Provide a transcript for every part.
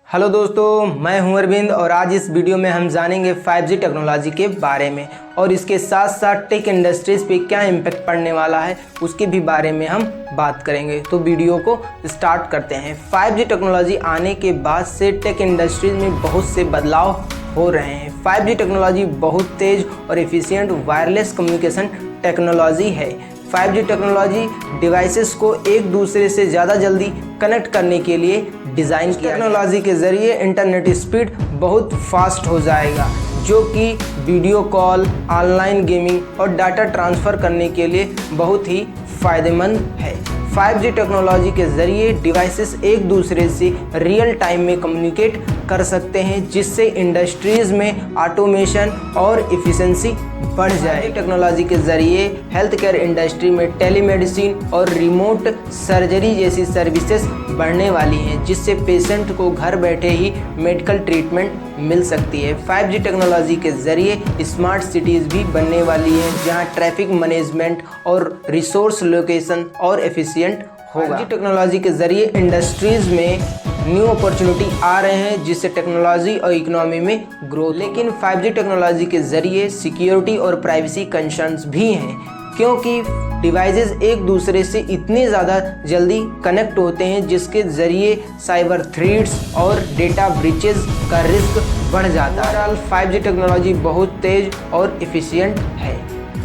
Hello दोस्तों, मैं हूं अरविंद और आज इस वीडियो में हम जानेंगे 5G टेक्नोलॉजी के बारे में और इसके साथ साथ टेक इंडस्ट्रीज़ पे क्या इम्पैक्ट पड़ने वाला है उसके भी बारे में हम बात करेंगे। तो वीडियो को स्टार्ट करते हैं। 5G टेक्नोलॉजी आने के बाद से टेक इंडस्ट्रीज़ में बहुत से बदलाव हो रहे हैं। 5G टेक्नोलॉजी बहुत तेज़ और एफिशिएंट वायरलेस कम्युनिकेशन टेक्नोलॉजी है। 5G टेक्नोलॉजी डिवाइसेस को एक दूसरे से ज़्यादा जल्दी कनेक्ट करने के लिए डिज़ाइन किया। टेक्नोलॉजी के ज़रिए इंटरनेट स्पीड बहुत फास्ट हो जाएगा, जो कि वीडियो कॉल, ऑनलाइन गेमिंग और डाटा ट्रांसफ़र करने के लिए बहुत ही फ़ायदेमंद है। 5G टेक्नोलॉजी के ज़रिए डिवाइसेस एक दूसरे से रियल टाइम में कम्युनिकेट कर सकते हैं, जिससे इंडस्ट्रीज़ में ऑटोमेशन और एफिशिएंसी बढ़ जाए। टेक्नोलॉजी के ज़रिए हेल्थ केयर इंडस्ट्री में टेलीमेडिसिन और रिमोट सर्जरी जैसी सर्विसेज बढ़ने वाली हैं, जिससे पेशेंट को घर बैठे ही मेडिकल ट्रीटमेंट मिल सकती है। 5G टेक्नोलॉजी के ज़रिए स्मार्ट सिटीज़ भी बनने वाली हैं, जहां ट्रैफिक मैनेजमेंट और रिसोर्स लोकेशन और एफिशिएंट होगा। 5G टेक्नोलॉजी के ज़रिए इंडस्ट्रीज़ में न्यू अपॉर्चुनिटी आ रहे हैं, जिससे टेक्नोलॉजी और इकोनॉमी में ग्रोथ। लेकिन 5G टेक्नोलॉजी के ज़रिए सिक्योरिटी और प्राइवेसी कंसर्न्स भी हैं, क्योंकि डिवाइसेस एक दूसरे से इतने ज़्यादा जल्दी कनेक्ट होते हैं, जिसके ज़रिए साइबर थ्रेट्स और डेटा ब्रीचेस का रिस्क बढ़ जाता है। ओवरऑल 5G टेक्नोलॉजी बहुत तेज़ और एफिशिएंट है,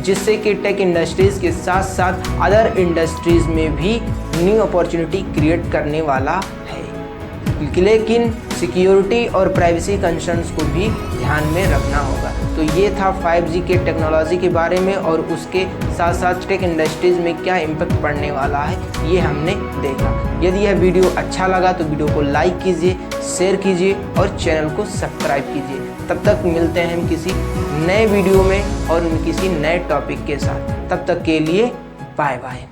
जिससे कि टेक इंडस्ट्रीज़ के साथ साथ अदर इंडस्ट्रीज़ में भी न्यू अपॉर्चुनिटी क्रिएट करने वाला है। लेकिन सिक्योरिटी और प्राइवेसी कंसर्न्स को भी ध्यान में रखना होगा। तो ये था 5G के टेक्नोलॉजी के बारे में और उसके साथ साथ टेक इंडस्ट्रीज़ में क्या इम्पैक्ट पड़ने वाला है, ये हमने देखा। यदि यह वीडियो अच्छा लगा तो वीडियो को लाइक कीजिए, शेयर कीजिए और चैनल को सब्सक्राइब कीजिए। तब तक मिलते हैं हम किसी नए वीडियो में और किसी नए टॉपिक के साथ। तब तक के लिए बाय बाय।